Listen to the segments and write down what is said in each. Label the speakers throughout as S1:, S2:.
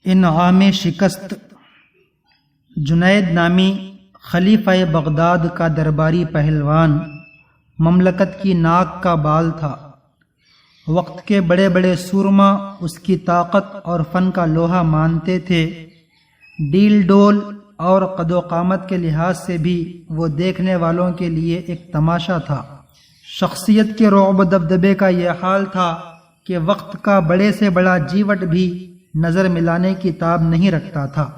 S1: انعام شکست۔ جنید نامی خلیفہ بغداد کا درباری پہلوان مملکت کی ناک کا بال تھا۔ وقت کے بڑے بڑے سورما اس کی طاقت اور فن کا لوہا مانتے تھے۔ ڈیل ڈول اور قد و قامت کے لحاظ سے بھی وہ دیکھنے والوں کے لیے ایک تماشا تھا۔ شخصیت کے رعب و دبدبے کا یہ حال تھا کہ وقت کا بڑے سے بڑا جیوٹ بھی نظر ملانے کی تاب نہیں رکھتا تھا۔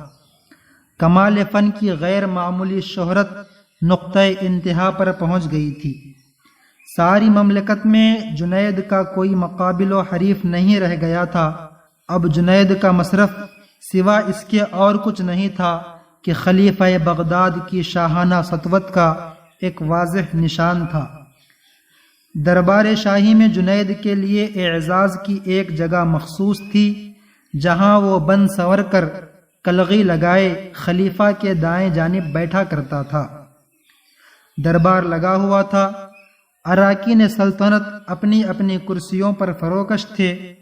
S1: کمال فن کی غیر معمولی شہرت نقطۂ انتہا پر پہنچ گئی تھی۔ ساری مملکت میں جنید کا کوئی مقابل و حریف نہیں رہ گیا تھا۔ اب جنید کا مصرف سوا اس کے اور کچھ نہیں تھا کہ خلیفہ بغداد کی شاہانہ سطوت کا ایک واضح نشان تھا۔ دربار شاہی میں جنید کے لیے اعزاز کی ایک جگہ مخصوص تھی، جہاں وہ بن سنور کر کلغی لگائے خلیفہ کے دائیں جانب بیٹھا کرتا تھا۔ دربار لگا ہوا تھا، اراکین سلطنت اپنی اپنی کرسیوں پر فروکش تھے۔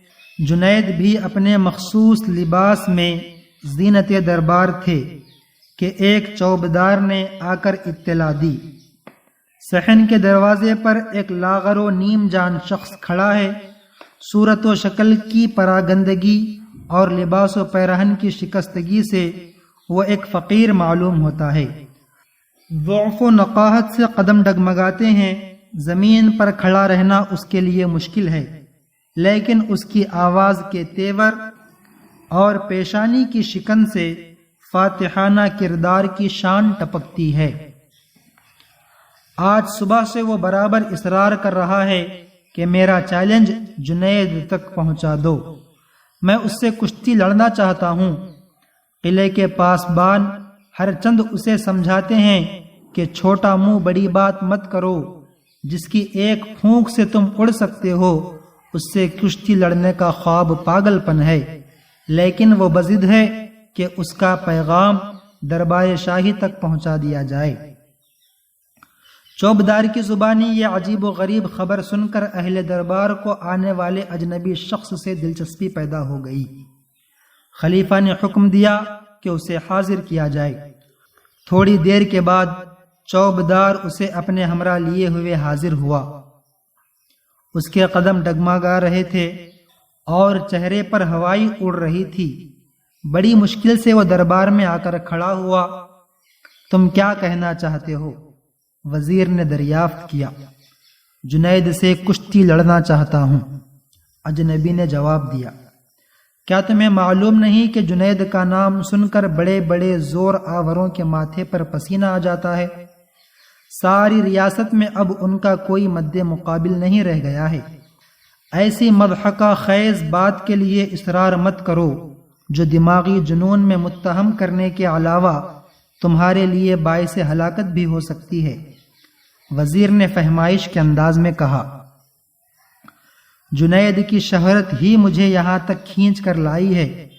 S1: جنید بھی اپنے مخصوص لباس میں زینت دربار تھے کہ ایک چوبدار نے آ کر اطلاع دی۔ صحن کے دروازے پر ایک لاغر و نیم جان شخص کھڑا ہے۔ صورت و شکل کی پراگندگی اور لباس و پیرہن کی شکستگی سے وہ ایک فقیر معلوم ہوتا ہے۔ ضعف و نقاہت سے قدم ڈگمگاتے ہیں۔ زمین پر کھڑا رہنا اس کے لیے مشکل ہے، لیکن اس کی آواز کے تیور اور پیشانی کی شکن سے فاتحانہ کردار کی شان ٹپکتی ہے۔ آج صبح سے وہ برابر اصرار کر رہا ہے کہ میرا چیلنج جنید تک پہنچا دو، میں اس سے کشتی لڑنا چاہتا ہوں۔ قلعے کے پاسبان ہر چند اسے سمجھاتے ہیں کہ چھوٹا منہ بڑی بات مت کرو، جس کی ایک پھونک سے تم اڑ سکتے ہو اس سے کشتی لڑنے کا خواب پاگل پن ہے، لیکن وہ بضد ہے کہ اس کا پیغام دربار شاہی تک پہنچا دیا جائے۔ چوبدار کی زبانی یہ عجیب و غریب خبر سن کر اہل دربار کو آنے والے اجنبی شخص سے دلچسپی پیدا ہو گئی۔ خلیفہ نے حکم دیا کہ اسے حاضر کیا جائے۔ تھوڑی دیر کے بعد چوبدار اسے اپنے ہمراہ لیے ہوئے حاضر ہوا۔ اس کے قدم ڈگمگا رہے تھے اور چہرے پر ہوائی اڑ رہی تھی۔ بڑی مشکل سے وہ دربار میں آ کر کھڑا ہوا۔ تم کیا کہنا چاہتے ہو؟ وزیر نے دریافت کیا۔ جنید سے کشتی لڑنا چاہتا ہوں، اجنبی نے جواب دیا۔ کیا تمہیں معلوم نہیں کہ جنید کا نام سن کر بڑے بڑے زور آوروں کے ماتھے پر پسینہ آ جاتا ہے؟ ساری ریاست میں اب ان کا کوئی مد مقابل نہیں رہ گیا ہے۔ ایسی مضحکہ خیز بات کے لیے اصرار مت کرو جو دماغی جنون میں متہم کرنے کے علاوہ تمہارے لیے باعث ہلاکت بھی ہو سکتی ہے۔ وزیر نے فہمائش کے انداز میں کہا، جنید کی شہرت ہی مجھے یہاں تک کھینچ کر لائی ہے۔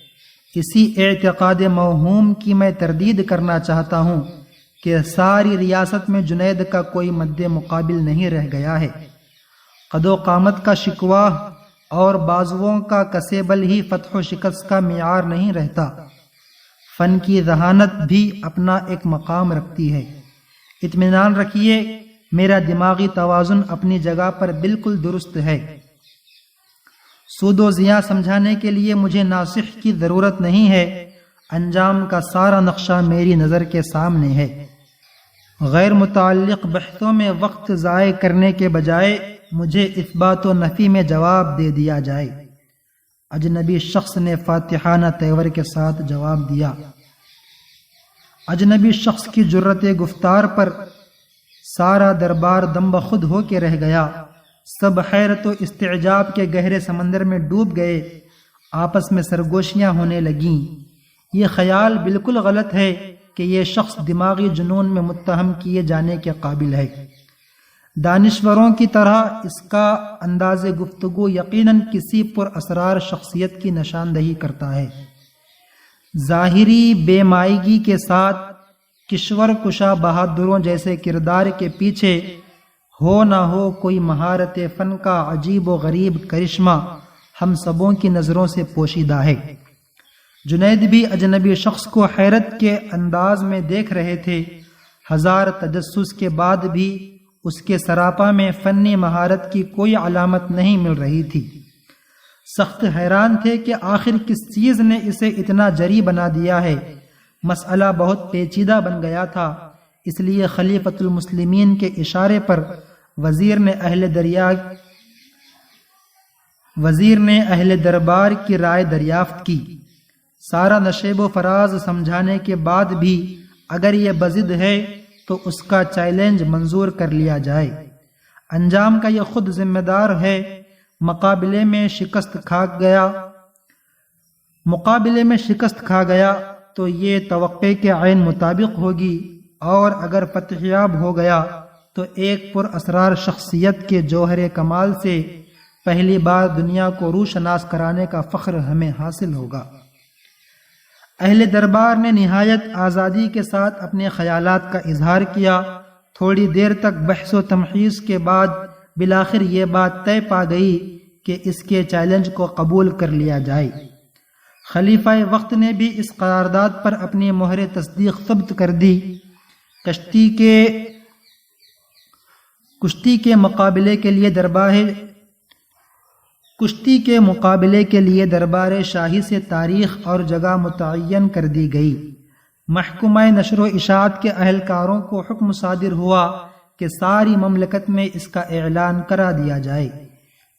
S1: اسی اعتقاد موہوم کی میں تردید کرنا چاہتا ہوں کہ ساری ریاست میں جنید کا کوئی مد مقابل نہیں رہ گیا ہے۔ قد و قامت کا شکوہ اور بازوؤں کا کسے بل ہی فتح و شکست کا معیار نہیں رہتا۔ فن کی ذہانت بھی اپنا ایک مقام رکھتی ہے۔ اطمینان رکھیے، میرا دماغی توازن اپنی جگہ پر بالکل درست ہے۔ سود و زیاں سمجھانے کے لیے مجھے ناصح کی ضرورت نہیں ہے۔ انجام کا سارا نقشہ میری نظر کے سامنے ہے۔ غیر متعلق بحثوں میں وقت ضائع کرنے کے بجائے مجھے اثبات و نفی میں جواب دے دیا جائے۔ اجنبی شخص نے فاتحانہ تیور کے ساتھ جواب دیا۔ اجنبی شخص کی جرت گفتار پر سارا دربار دم بخود ہو کے رہ گیا۔ سب حیرت و استعجاب کے گہرے سمندر میں ڈوب گئے۔ آپس میں سرگوشیاں ہونے لگیں۔ یہ خیال بالکل غلط ہے کہ یہ شخص دماغی جنون میں متہم کیے جانے کے قابل ہے۔ دانشوروں کی طرح اس کا انداز گفتگو یقیناً کسی پر اسرار شخصیت کی نشاندہی کرتا ہے۔ ظاہری بے مائگی کے ساتھ کشور کشا بہادروں جیسے کردار کے پیچھے ہو نہ ہو کوئی مہارت فن کا عجیب و غریب کرشمہ ہم سبوں کی نظروں سے پوشیدہ ہے۔ جنید بھی اجنبی شخص کو حیرت کے انداز میں دیکھ رہے تھے۔ ہزار تجسس کے بعد بھی اس کے سراپا میں فنی مہارت کی کوئی علامت نہیں مل رہی تھی۔ سخت حیران تھے کہ آخر کس چیز نے اسے اتنا جری بنا دیا ہے۔ مسئلہ بہت پیچیدہ بن گیا تھا، اس لیے خلیفۃ المسلمین کے اشارے پر وزیر نے اہل دربار کی رائے دریافت کی۔ سارا نشیب و فراز سمجھانے کے بعد بھی اگر یہ بضد ہے تو اس کا چیلنج منظور کر لیا جائے۔ انجام کا یہ خود ذمہ دار ہے۔ مقابلے میں شکست کھا گیا تو یہ توقع کے عین مطابق ہوگی، اور اگر فتح یاب ہو گیا تو ایک پر اسرار شخصیت کے جوہر کمال سے پہلی بار دنیا کو روشناس کرانے کا فخر ہمیں حاصل ہوگا۔ اہل دربار نے نہایت آزادی کے ساتھ اپنے خیالات کا اظہار کیا۔ تھوڑی دیر تک بحث و تمحیص کے بعد بالآخر یہ بات طے پا گئی کہ اس کے چیلنج کو قبول کر لیا جائے۔ خلیفہ وقت نے بھی اس قرارداد پر اپنی مہر تصدیق ثبت کر دی۔ کشتی کے مقابلے کے لیے دربار شاہی سے تاریخ اور جگہ متعین کر دی گئی۔ محکمہ نشر و اشاعت کے اہلکاروں کو حکم صادر ہوا کہ ساری مملکت میں اس کا اعلان کرا دیا جائے۔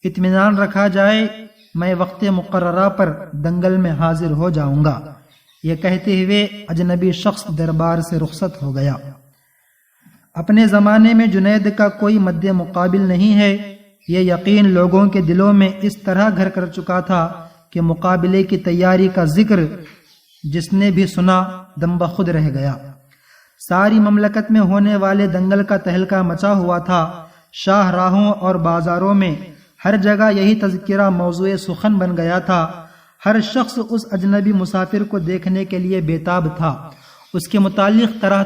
S1: اطمینان رکھا جائے، میں وقت مقررہ پر دنگل میں حاضر ہو جاؤں گا۔ یہ کہتے ہوئے اجنبی شخص دربار سے رخصت ہو گیا۔ اپنے زمانے میں جنید کا کوئی مد مقابل نہیں ہے، یہ یقین لوگوں کے دلوں میں اس طرح گھر کر چکا تھا کہ مقابلے کی تیاری کا ذکر جس نے بھی سنا دم بخود رہ گیا۔ ساری مملکت میں ہونے والے دنگل کا تہلکہ مچا ہوا تھا۔ شاہ راہوں اور بازاروں میں ہر جگہ یہی تذکرہ موضوع سخن بن گیا تھا۔ ہر شخص اس اجنبی مسافر کو دیکھنے کے لیے بےتاب تھا۔ اس کے متعلق طرح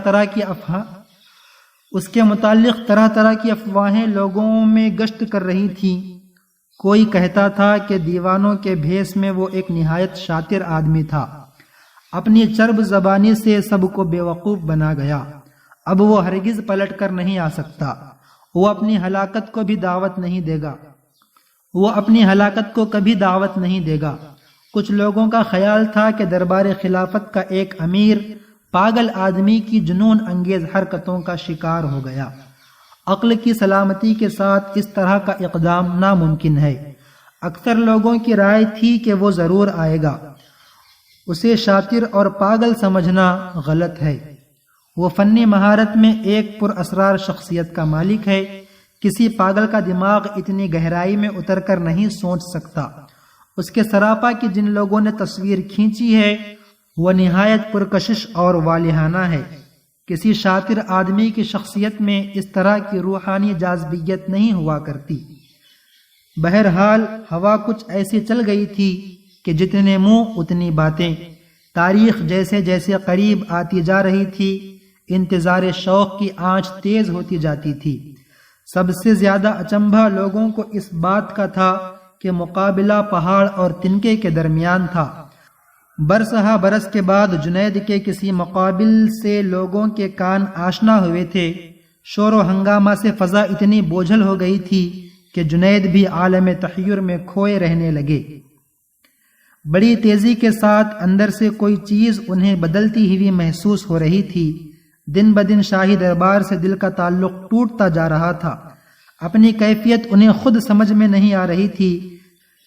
S1: طرح کی افواہیں لوگوں میں گشت کر رہی تھیں۔ کوئی کہتا تھا کہ دیوانوں کے بھیس میں وہ ایک نہایت شاطر آدمی تھا، اپنی چرب زبانی سے سب کو بیوقوف بنا گیا، اب وہ ہرگز پلٹ کر نہیں آ سکتا، وہ اپنی ہلاکت کو کبھی دعوت نہیں دے گا۔ کچھ لوگوں کا خیال تھا کہ دربار خلافت کا ایک امیر پاگل آدمی کی جنون انگیز حرکتوں کا شکار ہو گیا۔ عقل کی سلامتی کے ساتھ اس طرح کا اقدام ناممکن ہے۔ اکثر لوگوں کی رائے تھی کہ وہ ضرور آئے گا۔ اسے شاطر اور پاگل سمجھنا غلط ہے۔ وہ فنی مہارت میں ایک پر اسرار شخصیت کا مالک ہے۔ کسی پاگل کا دماغ اتنی گہرائی میں اتر کر نہیں سوچ سکتا۔ اس کے سراپا کی جن لوگوں نے تصویر کھینچی ہے وہ نہایت پرکشش اور والہانہ ہے۔ کسی شاطر آدمی کی شخصیت میں اس طرح کی روحانی جاذبیت نہیں ہوا کرتی۔ بہرحال ہوا کچھ ایسی چل گئی تھی کہ جتنے منہ اتنی باتیں۔ تاریخ جیسے جیسے قریب آتی جا رہی تھی، انتظار شوق کی آنچ تیز ہوتی جاتی تھی۔ سب سے زیادہ اچنبھا لوگوں کو اس بات کا تھا کہ مقابلہ پہاڑ اور تنکے کے درمیان تھا۔ برسہ برس کے بعد جنید کے کسی مقابل سے لوگوں کے کان آشنا ہوئے تھے۔ شور و ہنگامہ سے فضا اتنی بوجھل ہو گئی تھی کہ جنید بھی عالم تحیر میں کھوئے رہنے لگے۔ بڑی تیزی کے ساتھ اندر سے کوئی چیز انہیں بدلتی ہوئی محسوس ہو رہی تھی۔ دن بدن شاہی دربار سے دل کا تعلق ٹوٹتا جا رہا تھا۔ اپنی کیفیت انہیں خود سمجھ میں نہیں آ رہی تھی۔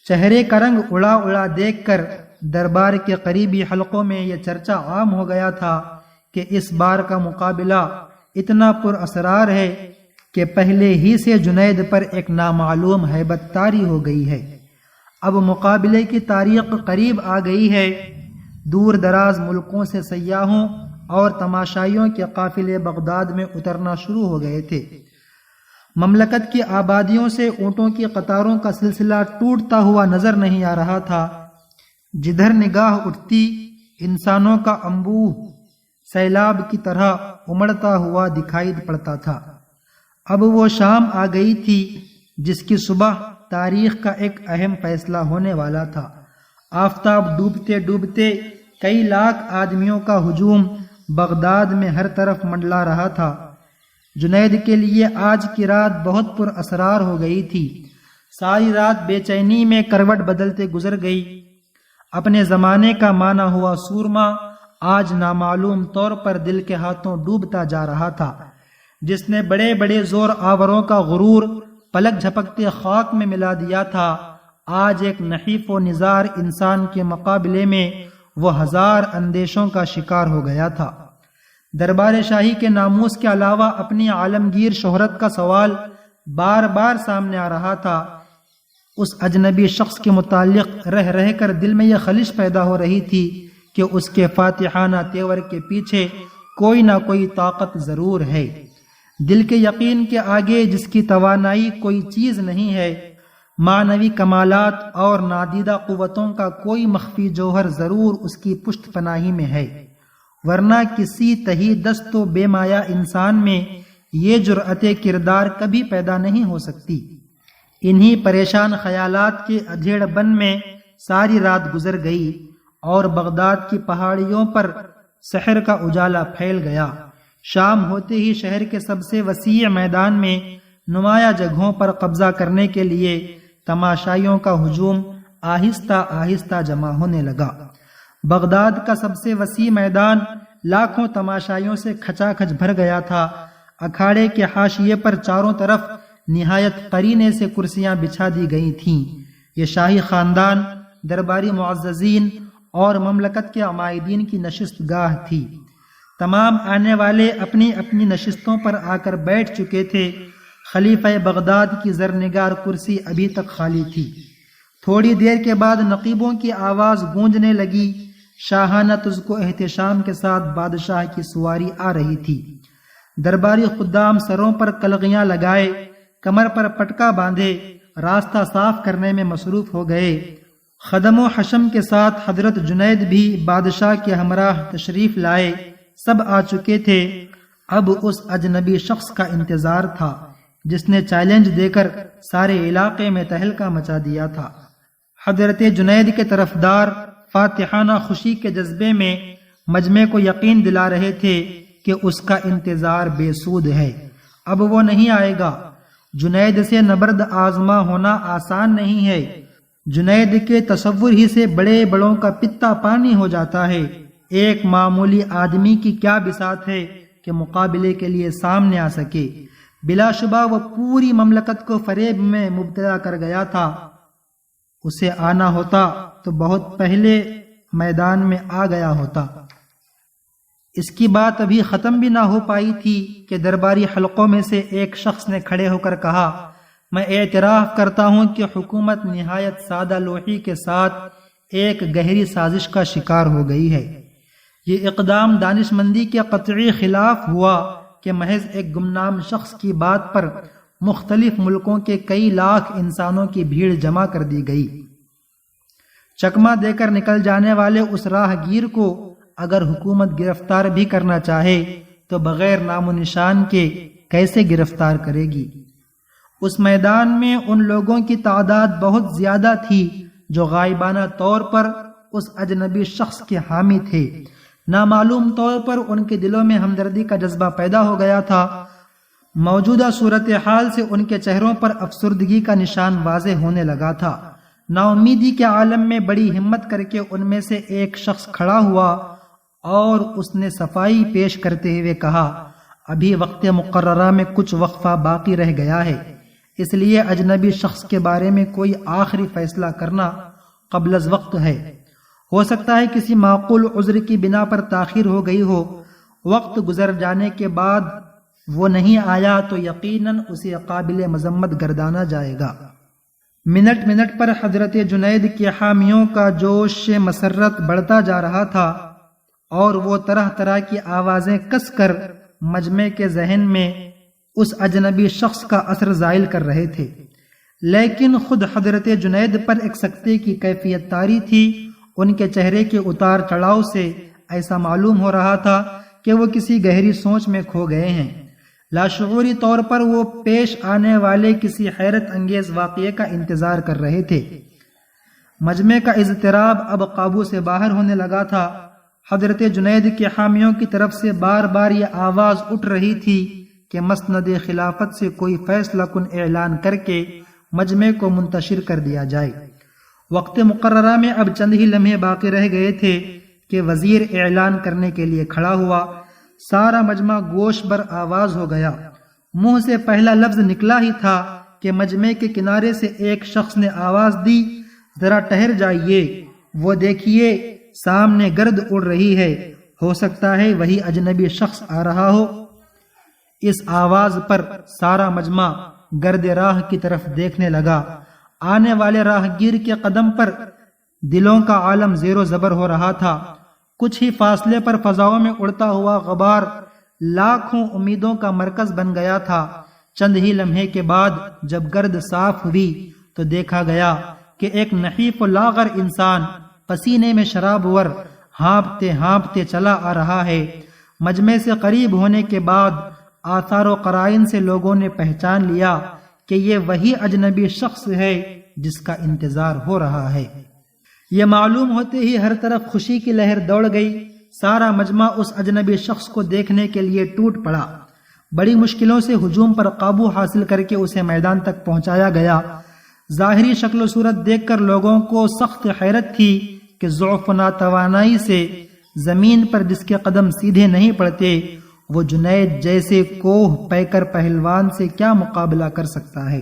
S1: چہرے کا رنگ اڑا اڑا دیکھ کر دربار کے قریبی حلقوں میں یہ چرچا عام ہو گیا تھا کہ اس بار کا مقابلہ اتنا پر اسرار ہے کہ پہلے ہی سے جنید پر ایک نامعلوم ہیبت طاری ہو گئی ہے۔ اب مقابلے کی تاریخ قریب آ گئی ہے۔ دور دراز ملکوں سے سیاحوں اور تماشائیوں کے قافلے بغداد میں اترنا شروع ہو گئے تھے۔ مملکت کی آبادیوں سے اونٹوں کی قطاروں کا سلسلہ ٹوٹتا ہوا نظر نہیں آ رہا تھا۔ جدھر نگاہ اٹھتی انسانوں کا انبوہ سیلاب کی طرح امڑتا ہوا دکھائی پڑتا تھا۔ اب وہ شام آ گئی تھی جس کی صبح تاریخ کا ایک اہم فیصلہ ہونے والا تھا۔ آفتاب ڈوبتے ڈوبتے کئی لاکھ آدمیوں کا ہجوم بغداد میں ہر طرف منڈلا رہا تھا۔ جنید کے لیے آج کی رات بہت پر اسرار ہو گئی تھی۔ ساری رات بے چینی میں کروٹ بدلتے گزر گئی۔ اپنے زمانے کا مانا ہوا سورما آج نامعلوم طور پر دل کے ہاتھوں ڈوبتا جا رہا تھا۔ جس نے بڑے بڑے زور آوروں کا غرور پلک جھپکتے خاک میں ملا دیا تھا، آج ایک نحیف و نزار انسان کے مقابلے میں وہ ہزار اندیشوں کا شکار ہو گیا تھا۔ دربار شاہی کے ناموس کے علاوہ اپنی عالمگیر شہرت کا سوال بار بار سامنے آ رہا تھا۔ اس اجنبی شخص کے متعلق رہ رہ کر دل میں یہ خلش پیدا ہو رہی تھی کہ اس کے فاتحانہ تیور کے پیچھے کوئی نہ کوئی طاقت ضرور ہے۔ دل کے یقین کے آگے جس کی توانائی کوئی چیز نہیں ہے، معنوی کمالات اور نادیدہ قوتوں کا کوئی مخفی جوہر ضرور اس کی پشت پناہی میں ہے، ورنہ کسی تہی دست و بے مایا انسان میں یہ جرأت کردار کبھی پیدا نہیں ہو سکتی۔ انہی پریشان خیالات کے ادھیڑ بن میں ساری رات گزر گئی اور بغداد کی پہاڑیوں پر سحر کا اجالا پھیل گیا۔ شام ہوتے ہی شہر کے سب سے وسیع میدان میں نمایاں جگہوں پر قبضہ کرنے کے لیے تماشائیوں کا ہجوم آہستہ آہستہ جمع ہونے لگا۔ بغداد کا سب سے وسیع میدان لاکھوں تماشائیوں سے کھچا کھچ بھر گیا تھا۔ اکھاڑے کے حاشیے پر چاروں طرف نہایت قرینے سے کرسیاں بچھا دی گئی تھیں۔ یہ شاہی خاندان، درباری معززین اور مملکت کے عمائدین کی نشست گاہ تھی۔ تمام آنے والے اپنی اپنی نشستوں پر آ کر بیٹھ چکے تھے۔ خلیفہ بغداد کی زرنگار کرسی ابھی تک خالی تھی۔ تھوڑی دیر کے بعد نقیبوں کی آواز گونجنے لگی۔ شاہانہ تزک و احتشام کے ساتھ بادشاہ کی سواری آ رہی تھی۔ درباری خدام سروں پر کلغیاں لگائے، کمر پر پٹکا باندھے راستہ صاف کرنے میں مصروف ہو گئے۔ خدم و حشم کے ساتھ حضرت جنید بھی بادشاہ کے ہمراہ تشریف لائے۔ سب آ چکے تھے۔ اب اس اجنبی شخص کا انتظار تھا جس نے چیلنج دے کر سارے علاقے میں تہلکہ مچا دیا تھا۔ حضرت جنید کے طرفدار فاتحانہ خوشی کے جذبے میں مجمع کو یقین دلا رہے تھے کہ اس کا انتظار بے سود ہے، اب وہ نہیں آئے گا۔ جنید سے نبرد آزما ہونا آسان نہیں ہے۔ جنید کے تصور ہی سے بڑے بڑوں کا پتا پانی ہو جاتا ہے۔ ایک معمولی آدمی کی کیا بساط ہے کہ مقابلے کے لیے سامنے آ سکے۔ بلا شبہ وہ پوری مملکت کو فریب میں مبتلا کر گیا تھا۔ اسے آنا ہوتا تو بہت پہلے میدان میں آ گیا ہوتا۔ اس کی بات ابھی ختم بھی نہ ہو پائی تھی کہ درباری حلقوں میں سے ایک شخص نے کھڑے ہو کر کہا، میں اعتراف کرتا ہوں کہ حکومت نہایت سادہ لوحی کے ساتھ ایک گہری سازش کا شکار ہو گئی ہے۔ یہ اقدام دانش مندی کے قطعی خلاف ہوا کہ محض ایک گمنام شخص کی بات پر مختلف ملکوں کے کئی لاکھ انسانوں کی بھیڑ جمع کر دی گئی۔ چکمہ دے کر نکل جانے والے اس راہ گیر کو اگر حکومت گرفتار بھی کرنا چاہے تو بغیر نام و نشان کے کیسے گرفتار کرے گی؟ اس میدان میں ان لوگوں کی تعداد بہت زیادہ تھی جو غائبانہ طور پر اس اجنبی شخص کے حامی تھے۔ نامعلوم طور پر ان کے دلوں میں ہمدردی کا جذبہ پیدا ہو گیا تھا۔ موجودہ صورتحال سے ان کے چہروں پر افسردگی کا نشان واضح ہونے لگا تھا۔ نا امیدی کے عالم میں بڑی ہمت کر کے ان میں سے ایک شخص کھڑا ہوا اور اس نے صفائی پیش کرتے ہوئے کہا، ابھی وقت مقررہ میں کچھ وقفہ باقی رہ گیا ہے، اس لیے اجنبی شخص کے بارے میں کوئی آخری فیصلہ کرنا قبل از وقت ہے۔ ہو سکتا ہے کسی معقول عذر کی بنا پر تاخیر ہو گئی ہو۔ وقت گزر جانے کے بعد وہ نہیں آیا تو یقیناً اسے قابل مذمت گردانا جائے گا۔ منٹ منٹ پر حضرت جنید کے حامیوں کا جوش مسرت بڑھتا جا رہا تھا اور وہ طرح طرح کی آوازیں کس کر مجمع کے ذہن میں اس اجنبی شخص کا اثر زائل کر رہے تھے، لیکن خود حضرت جنید پر ایک سکتے کی کیفیت طاری تھی۔ ان کے چہرے کے اتار چڑھاؤ سے ایسا معلوم ہو رہا تھا کہ وہ کسی گہری سوچ میں کھو گئے ہیں۔ لاشعوری طور پر وہ پیش آنے والے کسی حیرت انگیز واقعے کا انتظار کر رہے تھے۔ مجمع کا اضطراب اب قابو سے باہر ہونے لگا تھا۔ حضرت جنید کے حامیوں کی طرف سے بار بار یہ آواز اٹھ رہی تھی کہ مسند خلافت سے کوئی فیصلہ کن اعلان کر کے مجمع کو منتشر کر دیا جائے۔ وقت مقررہ میں اب چند ہی لمحے باقی رہ گئے تھے کہ وزیر اعلان کرنے کے لیے کھڑا ہوا۔ سارا مجمع گوش بر آواز ہو گیا۔ منہ سے پہلا لفظ نکلا ہی تھا کہ مجمع کے کنارے سے ایک شخص نے آواز دی، ذرا ٹہر جائیے، وہ دیکھیے سامنے گرد اڑ رہی ہے، ہو سکتا ہے وہی اجنبی شخص آ رہا ہو۔ اس آواز پر سارا مجمع گرد راہ کی طرف دیکھنے لگا۔ آنے والے راہگیر کے قدم پر دلوں کا عالم زیر و زبر ہو رہا تھا۔ کچھ ہی فاصلے پر فضاؤں میں اڑتا ہوا غبار لاکھوں امیدوں کا مرکز بن گیا تھا۔ چند ہی لمحے کے بعد جب گرد صاف ہوئی تو دیکھا گیا کہ ایک نحیف و لاغر انسان پسینے میں شراب ور ہانپتے ہانپتے چلا آ رہا ہے۔ مجمع سے قریب ہونے کے بعد آثار و قرائن سے لوگوں نے پہچان لیا کہ یہ وہی اجنبی شخص ہے جس کا انتظار ہو رہا ہے۔ یہ معلوم ہوتے ہی ہر طرف خوشی کی لہر دوڑ گئی۔ سارا مجمع اس اجنبی شخص کو دیکھنے کے لیے ٹوٹ پڑا۔ بڑی مشکلوں سے ہجوم پر قابو حاصل کر کے اسے میدان تک پہنچایا گیا۔ ظاہری شکل و صورت دیکھ کر لوگوں کو سخت حیرت تھی کہ ضعف و ناتوانائی سے زمین پر جس کے قدم سیدھے نہیں پڑتے، وہ جنید جیسے کوہ پیکر پہلوان سے کیا مقابلہ کر سکتا ہے۔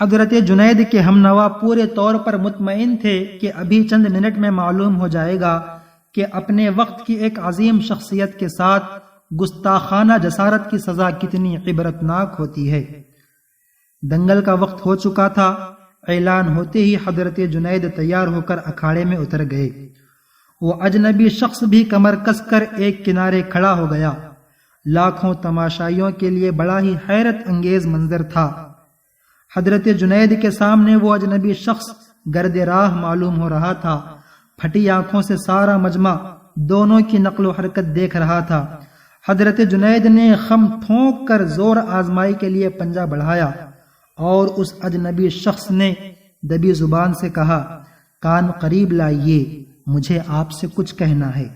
S1: حضرت جنید کے ہمنوا پورے طور پر مطمئن تھے کہ ابھی چند منٹ میں معلوم ہو جائے گا کہ اپنے وقت کی ایک عظیم شخصیت کے ساتھ گستاخانہ جسارت کی سزا کتنی عبرتناک ہوتی ہے۔ دنگل کا وقت ہو چکا تھا۔ اعلان ہوتے ہی حضرت جنید تیار ہو کر اکھاڑے میں اتر گئے۔ وہ اجنبی شخص بھی کمر کس کر ایک کنارے کھڑا ہو گیا۔ لاکھوں تماشائیوں کے لیے بڑا ہی حیرت انگیز منظر تھا۔ حضرت جنید کے سامنے وہ اجنبی شخص گرد راہ معلوم ہو رہا تھا۔ پھٹی آنکھوں سے سارا مجمع دونوں کی نقل و حرکت دیکھ رہا تھا۔ حضرت جنید نے خم پھونک کر زور آزمائی کے لیے پنجہ بڑھایا اور اس اجنبی شخص نے دبی زبان سے کہا، کان قریب لائیے، مجھے آپ سے کچھ کہنا ہے۔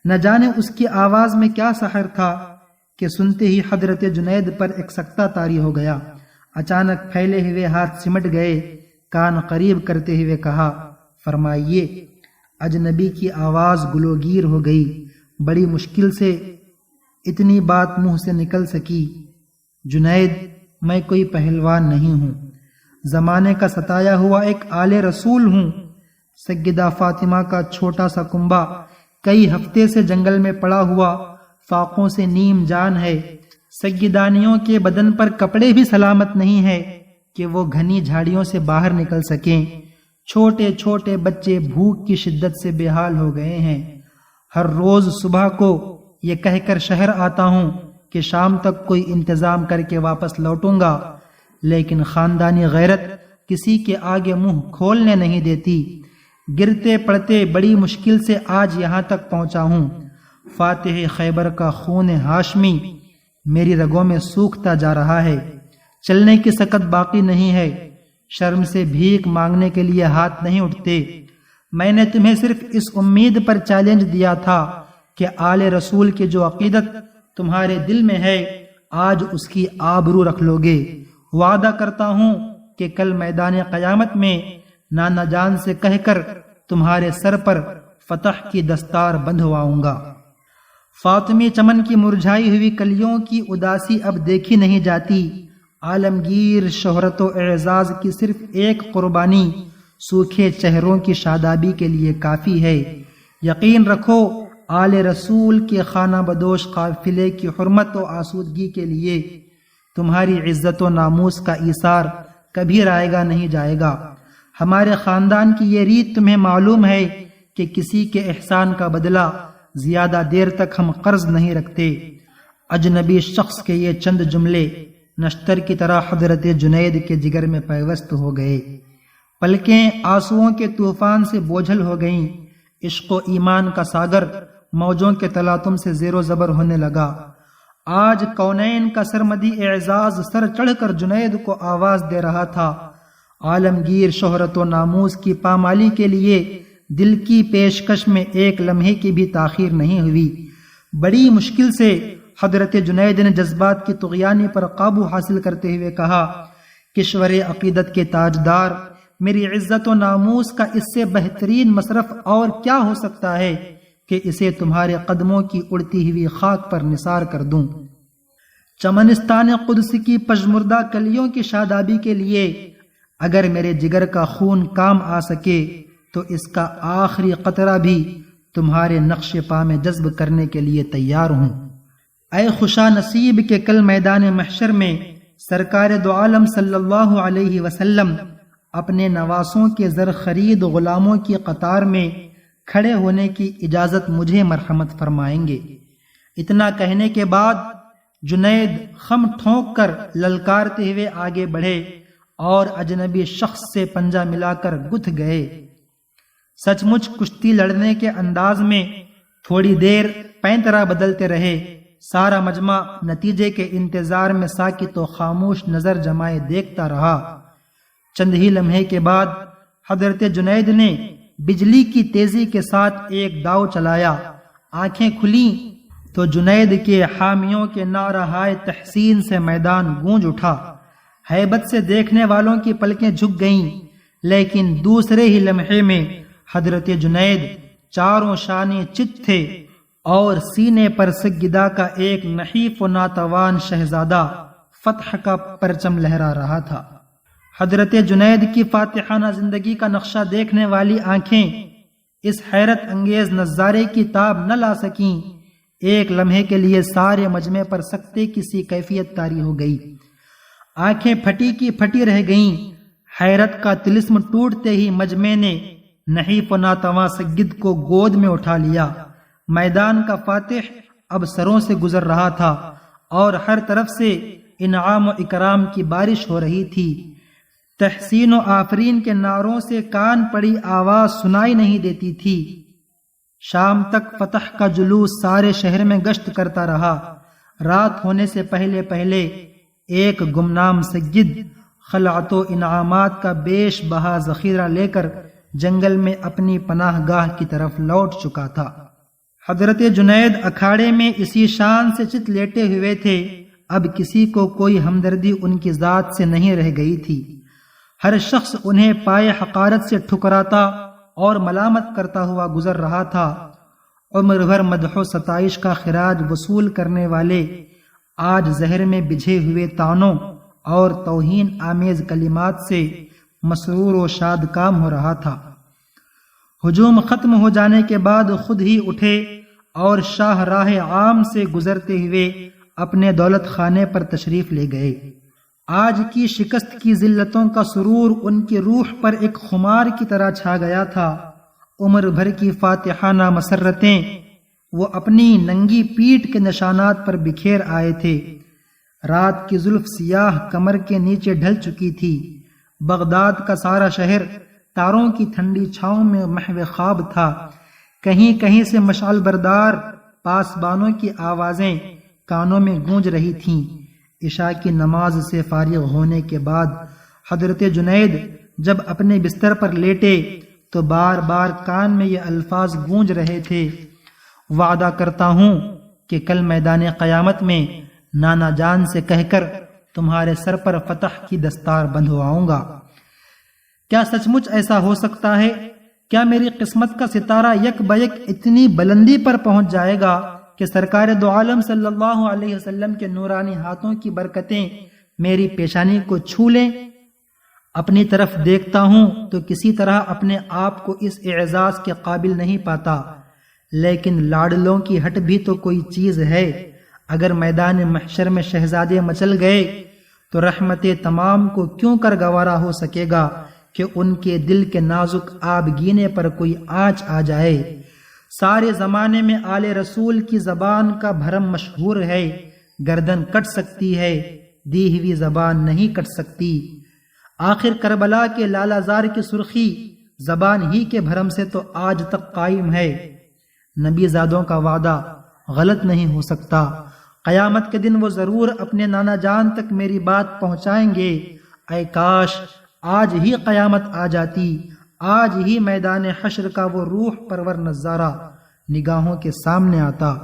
S1: نہ جانے اس کی آواز میں کیا سحر تھا کہ سنتے ہی حضرت جنید پر ایک سکتہ طاری ہو گیا۔ اچانک پھیلے ہوئے ہاتھ سمٹ گئے، کان قریب کرتے ہوئے کہا، فرمائیے۔ اجنبی کی آواز گلوگیر ہو گئی۔ بڑی مشکل سے اتنی بات منہ سے نکل سکی، جنید، میں کوئی پہلوان نہیں ہوں، زمانے کا ستایا ہوا ایک آل رسول ہوں۔ سیدہ فاطمہ کا چھوٹا سا کنبہ کئی ہفتے سے جنگل میں پڑا ہوا فاقوں سے نیم جان ہے۔ سیدانیوں کے بدن پر کپڑے بھی سلامت نہیں ہے کہ وہ گھنی جھاڑیوں سے باہر نکل سکیں۔ چھوٹے چھوٹے بچے بھوک کی شدت سے بے حال ہو گئے ہیں۔ ہر روز صبح کو یہ کہہ کر شہر آتا ہوں کہ شام تک کوئی انتظام کر کے واپس لوٹوں گا، لیکن خاندانی غیرت کسی کے آگے منہ کھولنے نہیں دیتی۔ گرتے پڑتے بڑی مشکل سے آج یہاں تک پہنچا ہوں۔ فاتح خیبر کا خون ہاشمی میری رگوں میں سوکھتا جا رہا ہے۔ چلنے کی سکت باقی نہیں ہے۔ شرم سے بھیک مانگنے کے لیے ہاتھ نہیں اٹھتے۔ میں نے تمہیں صرف اس امید پر چیلنج دیا تھا کہ آل رسول کی جو عقیدت تمہارے دل میں ہے آج اس کی آبرو رکھ لو گے۔ وعدہ کرتا ہوں کہ کل میدان قیامت میں نانا جان سے کہہ کر تمہارے سر پر فتح کی دستار بندھواؤں گا۔ فاطمی چمن کی مرجھائی ہوئی کلیوں کی اداسی اب دیکھی نہیں جاتی۔ عالمگیر شہرت و اعزاز کی صرف ایک قربانی سوکھے چہروں کی شادابی کے لیے کافی ہے۔ یقین رکھو آل رسول کے خانہ بدوش قافلے کی حرمت و آسودگی کے لیے تمہاری عزت و ناموس کا ایثار کبھی رائے گا نہیں جائے گا۔ ہمارے خاندان کی یہ ریت تمہیں معلوم ہے کہ کسی کے احسان کا بدلہ زیادہ دیر تک ہم قرض نہیں رکھتے۔ اجنبی شخص کے یہ چند جملے نشتر کی طرح حضرت جنید کے جگر میں پیوست ہو گئے۔ پلکیں آنسوؤں کے طوفان سے بوجھل ہو گئیں۔ عشق و ایمان کا ساگر موجوں کے تلاطم سے زیر و زبر ہونے لگا۔ آج کونین کا سرمدی اعزاز سر چڑھ کر جنید کو آواز دے رہا تھا۔ عالمگیر شہرت و ناموس کی پامالی کے لیے دل کی پیشکش میں ایک لمحے کی بھی تاخیر نہیں ہوئی۔ بڑی مشکل سے حضرت جنید نے جذبات کی طغیانی پر قابو حاصل کرتے ہوئے کہا، کشور عقیدت کے تاجدار، میری عزت و ناموس کا اس سے بہترین مصرف اور کیا ہو سکتا ہے کہ اسے تمہارے قدموں کی اڑتی ہوئی خاک پر نثار کر دوں۔ چمنستان قدس کی پژمردہ کلیوں کی شادابی کے لیے اگر میرے جگر کا خون کام آ سکے تو اس کا آخری قطرہ بھی تمہارے نقش پا میں جذب کرنے کے لیے تیار ہوں۔ اے خوشا نصیب کہ کل میدان محشر میں سرکار دو عالم صلی اللہ علیہ وسلم اپنے نواسوں کے زر خرید غلاموں کی قطار میں کھڑے ہونے کی اجازت مجھے مرحمت فرمائیں گے۔ اتنا کہنے کے بعد جنید خم ٹھونک کر للکارتے ہوئے آگے بڑھے اور اجنبی شخص سے پنجہ ملا کر گتھ گئے۔ سچ مچ کشتی لڑنے کے انداز میں تھوڑی دیر پینترا بدلتے رہے۔ سارا مجمع نتیجے کے انتظار میں ساکت و خاموش نظر جمائے دیکھتا رہا۔ چند ہی لمحے کے بعد حضرت جنید نے بجلی کی تیزی کے ساتھ ایک داؤ چلایا۔ آنکھیں کھلیں تو جنید کے حامیوں کے نعرہائے تحسین سے میدان گونج اٹھا۔ ہیبت سے دیکھنے والوں کی پلکیں جھک گئیں، لیکن دوسرے ہی لمحے میں حضرت جنید چاروں شانے چت تھے اور سینے پر سجدہ کا ایک نحیف و ناتوان شہزادہ فتح کا پرچم لہرا رہا تھا۔ حضرت جنید کی فاتحانہ زندگی کا نقشہ دیکھنے والی آنکھیں اس حیرت انگیز نظارے کی تاب نہ لا سکیں۔ ایک لمحے کے لیے سارے مجمع پر سکتے کی سی کیفیت طاری ہو گئی۔ آنکھیں پھٹی کی پھٹی رہ گئیں۔ حیرت کا طلسم ٹوٹتے ہی مجمع نے نحیف و ناتواں سید کو گود میں اٹھا لیا۔ میدان کا فاتح اب سروں سے گزر رہا تھا اور ہر طرف سے انعام و اکرام کی بارش ہو رہی تھی۔ تحسین و آفرین کے نعروں سے کان پڑی آواز سنائی نہیں دیتی تھی۔ شام تک فتح کا جلوس سارے شہر میں گشت کرتا رہا۔ رات ہونے سے پہلے پہلے ایک گمنام سید خلعت و انعامات کا بیش بہا ذخیرہ لے کر جنگل میں اپنی پناہ گاہ کی طرف لوٹ چکا تھا۔ حضرت جنید اکھاڑے میں اسی شان سے چت لیٹے ہوئے تھے۔ اب کسی کو کوئی ہمدردی ان کی ذات سے نہیں رہ گئی تھی۔ ہر شخص انہیں پائے حقارت سے ٹھکراتا اور ملامت کرتا ہوا گزر رہا تھا۔ عمر بھر مدح و ستائش کا خراج وصول کرنے والے آج زہر میں بجھے ہوئے طعنوں اور توہین آمیز کلمات سے مسرور و شاد کام ہو رہا تھا۔ ہجوم ختم ہو جانے کے بعد خود ہی اٹھے اور شاہ راہ عام سے گزرتے ہوئے اپنے دولت خانے پر تشریف لے گئے۔ آج کی شکست کی ذلتوں کا سرور ان کی روح پر ایک خمار کی طرح چھا گیا تھا۔ عمر بھر کی فاتحانہ مسرتیں وہ اپنی ننگی پیٹھ کے نشانات پر بکھیر آئے تھے۔ رات کی زلف سیاہ کمر کے نیچے ڈھل چکی تھی۔ بغداد کا سارا شہر تاروں کی ٹھنڈی چھاؤں میں محو خواب تھا۔ کہیں کہیں سے مشعل بردار پاسبانوں کی آوازیں کانوں میں گونج رہی تھیں۔ عشاء کی نماز سے فارغ ہونے کے بعد حضرت جنید جب اپنے بستر پر لیٹے تو بار بار کان میں یہ الفاظ گونج رہے تھے، وعدہ کرتا ہوں کہ کل میدان قیامت میں نانا جان سے کہہ کر تمہارے سر پر فتح کی دستار بندھواؤں گا۔ کیا سچ مچ ایسا ہو سکتا ہے؟ کیا میری قسمت کا ستارہ یک بیک اتنی بلندی پر پہنچ جائے گا کہ سرکار دو عالم صلی اللہ علیہ وسلم کے نورانی ہاتھوں کی برکتیں میری پیشانی کو چھو لیں؟ اپنی طرف دیکھتا ہوں تو کسی طرح اپنے آپ کو اس اعزاز کے قابل نہیں پاتا، لیکن لاڈلوں کی ہٹ بھی تو کوئی چیز ہے۔ اگر میدان محشر میں شہزادے مچل گئے تو رحمت تمام کو کیوں کر گوارا ہو سکے گا کہ ان کے دل کے نازک آبگینے پر کوئی آنچ آ جائے۔ سارے زمانے میں آل رسول کی زبان کا بھرم مشہور ہے، گردن کٹ سکتی ہے، دی ہوئی زبان نہیں کٹ سکتی۔ آخر کربلا کے لالہ زار کی سرخی زبان ہی کے بھرم سے تو آج تک قائم ہے۔ نبی زادوں کا وعدہ غلط نہیں ہو سکتا۔ قیامت کے دن وہ ضرور اپنے نانا جان تک میری بات پہنچائیں گے۔ اے کاش آج ہی قیامت آ جاتی، آج ہی میدان حشر کا وہ روح پرور نظارہ نگاہوں کے سامنے آتا۔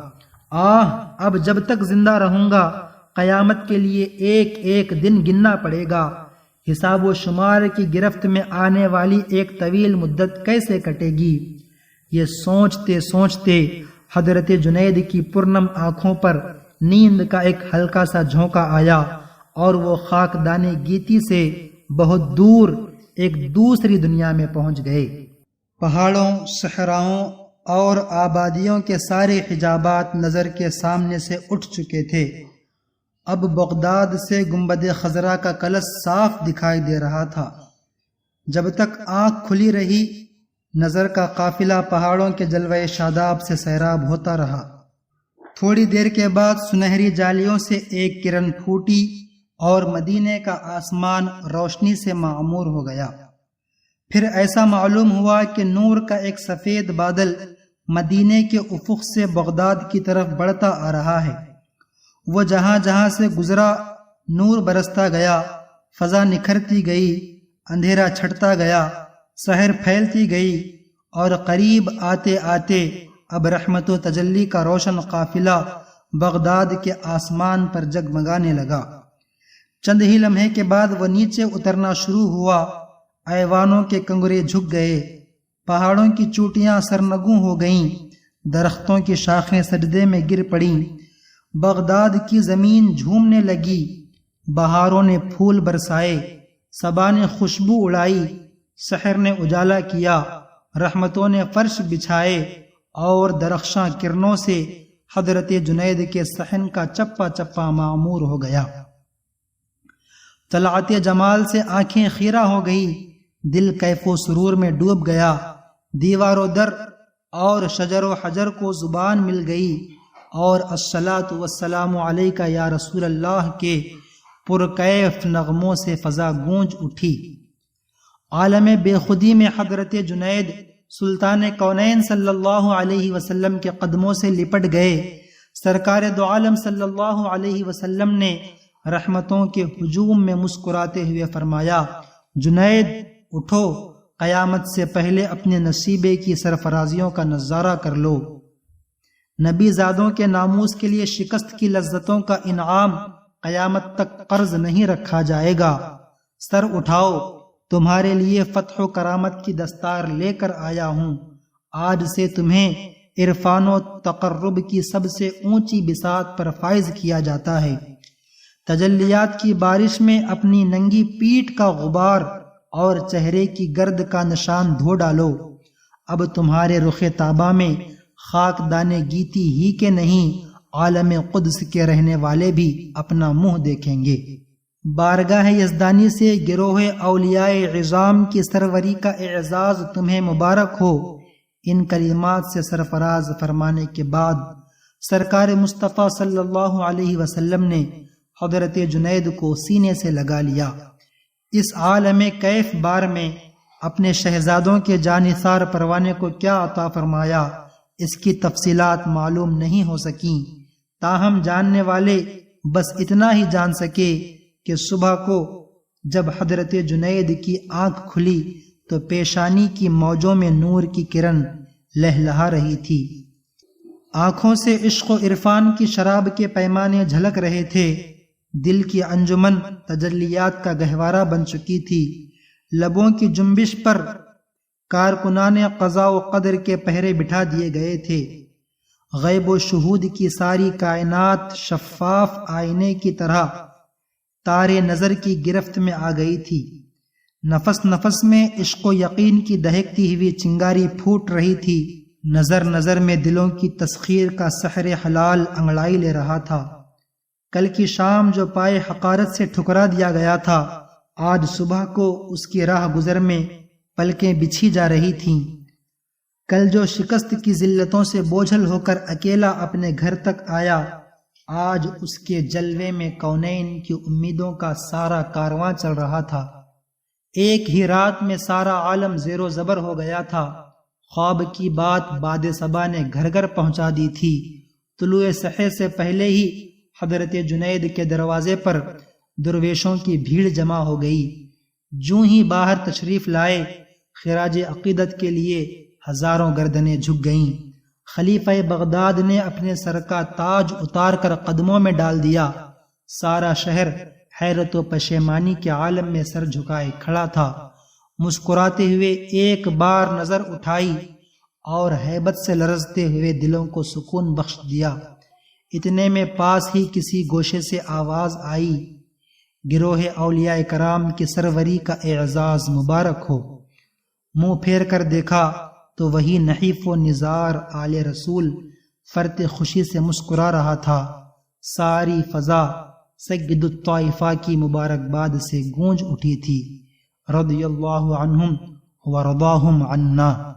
S1: اب جب تک زندہ رہوں گا قیامت کے لیے ایک ایک دن گننا پڑے گا۔ حساب و شمار کی گرفت میں آنے والی ایک طویل مدت کیسے کٹے گی؟ یہ سوچتے سوچتے حضرت جنید کی پرنم آنکھوں پر نیند کا ایک ہلکا سا جھونکا آیا اور وہ خاکدان گیتی سے بہت دور ایک دوسری دنیا میں پہنچ گئے۔ پہاڑوں، صحراؤں اور آبادیوں کے سارے حجابات نظر کے سامنے سے اٹھ چکے تھے۔ اب بغداد سے گنبد خضرا کا کلش صاف دکھائی دے رہا تھا۔ جب تک آنکھ کھلی رہی نظر کا قافلہ پہاڑوں کے جلوے شاداب سے سیراب ہوتا رہا۔ تھوڑی دیر کے بعد سنہری جالیوں سے ایک کرن پھوٹی اور مدینے کا آسمان روشنی سے معمور ہو گیا۔ پھر ایسا معلوم ہوا کہ نور کا ایک سفید بادل مدینے کے افق سے بغداد کی طرف بڑھتا آ رہا ہے۔ وہ جہاں جہاں سے گزرا نور برستا گیا، فضا نکھرتی گئی، اندھیرا چھٹتا گیا، سحر پھیلتی گئی اور قریب آتے آتے اب رحمت و تجلی کا روشن قافلہ بغداد کے آسمان پر جگمگانے لگا۔ چند ہی لمحے کے بعد وہ نیچے اترنا شروع ہوا۔ ایوانوں کے کنگرے جھک گئے، پہاڑوں کی چوٹیاں سرنگوں ہو گئیں، درختوں کی شاخیں سجدے میں گر پڑیں، بغداد کی زمین جھومنے لگی، بہاروں نے پھول برسائے، صبا نے خوشبو اڑائی، سحر نے اجالا کیا، رحمتوں نے فرش بچھائے اور درخشاں کرنوں سے حضرت جنید کے صحن کا چپا چپا معمور ہو گیا۔ طلعت جمال سے آنکھیں خیرہ ہو گئی، دل کیف و سرور میں ڈوب گیا، دیوار و در اور شجر و حجر کو زبان مل گئی اور الصلاۃ والسلام علیک یا رسول اللہ کے پرکیف نغموں سے فضا گونج اٹھی۔ عالم بے خودی میں حضرت جنید سلطان کونین صلی اللہ علیہ وسلم کے قدموں سے لپٹ گئے۔ سرکار دو عالم صلی اللہ علیہ وسلم نے رحمتوں کے ہجوم میں مسکراتے ہوئے فرمایا، جنید اٹھو، قیامت سے پہلے اپنے نصیبے کی سرفرازیوں کا نظارہ کر لو۔ نبی زادوں کے ناموس کے لیے شکست کی لذتوں کا انعام قیامت تک قرض نہیں رکھا جائے گا۔ سر اٹھاؤ، تمہارے لیے فتح و کرامت کی دستار لے کر آیا ہوں۔ آج سے تمہیں عرفان و تقرب کی سب سے اونچی بساط پر فائز کیا جاتا ہے۔ تجلیات کی بارش میں اپنی ننگی پیٹھ کا غبار اور چہرے کی گرد کا نشان دھو ڈالو۔ اب تمہارے رخ طابہ میں خاک دانے گیتی ہی کے نہیں، عالم قدس کے رہنے والے بھی اپنا منہ دیکھیں گے۔ بارگاہ یزدانی سے گروہ اولیاء عظام کی سروری کا اعزاز تمہیں مبارک ہو۔ ان کلمات سے سرفراز فرمانے کے بعد سرکار مصطفیٰ صلی اللہ علیہ وسلم نے حضرت جنید کو سینے سے لگا لیا۔ اس عالم کیف بار میں اپنے شہزادوں کے جانثار پروانے کو کیا عطا فرمایا، اس کی تفصیلات معلوم نہیں ہو سکیں، تاہم جاننے والے بس اتنا ہی جان سکے کہ صبح کو جب حضرت جنید کی آنکھ کھلی تو پیشانی کی موجوں میں نور کی کرن لہلہا رہی تھی۔ آنکھوں سے عشق و عرفان کی شراب کے پیمانے جھلک رہے تھے، دل کی انجمن تجلیات کا گہوارہ بن چکی تھی، لبوں کی جنبش پر کارکنان قضا و قدر کے پہرے بٹھا دیے گئے تھے۔ غیب و شہود کی ساری کائنات شفاف آئینے کی طرح تارے نظر کی گرفت میں آ گئی تھی۔ نفس نفس میں عشق و یقین کی دہکتی ہوئی چنگاری پھوٹ رہی تھی، نظر نظر میں دلوں کی تسخیر کا سحر حلال انگڑائی لے رہا تھا۔ کل کی شام جو پائے حقارت سے ٹھکرا دیا گیا تھا، آج صبح کو اس کی راہ گزر میں پلکیں بچھی جا رہی تھیں۔ کل جو شکست کی ذلتوں سے بوجھل ہو کر اکیلا اپنے گھر تک آیا، آج اس کے جلوے میں کونین کی امیدوں کا سارا کارواں چل رہا تھا۔ ایک ہی رات میں سارا عالم زیر و زبر ہو گیا تھا۔ خواب کی بات باد صبا نے گھر گھر پہنچا دی تھی۔ طلوع سحر سے پہلے ہی حضرت جنید کے دروازے پر درویشوں کی بھیڑ جمع ہو گئی۔ جوں ہی باہر تشریف لائے، خراج عقیدت کے لیے ہزاروں گردنیں جھک گئیں۔ خلیفہ بغداد نے اپنے سر کا تاج اتار کر قدموں میں ڈال دیا۔ سارا شہر حیرت و پشیمانی کے عالم میں سر جھکائے کھڑا تھا۔ مسکراتے ہوئے ایک بار نظر اٹھائی اور ہیبت سے لرزتے ہوئے دلوں کو سکون بخش دیا۔ اتنے میں پاس ہی کسی گوشے سے آواز آئی، گروہ اولیاء کرام کی سروری کا اعزاز مبارک ہو۔ منہ پھیر کر دیکھا تو وہی نحیف و نزار آل رسول فرت خوشی سے مسکرا رہا تھا۔ ساری فضا سید الطائفہ کی مبارکباد سے گونج اٹھی تھی۔ رضی اللہ عنہم ورضاہم عنا۔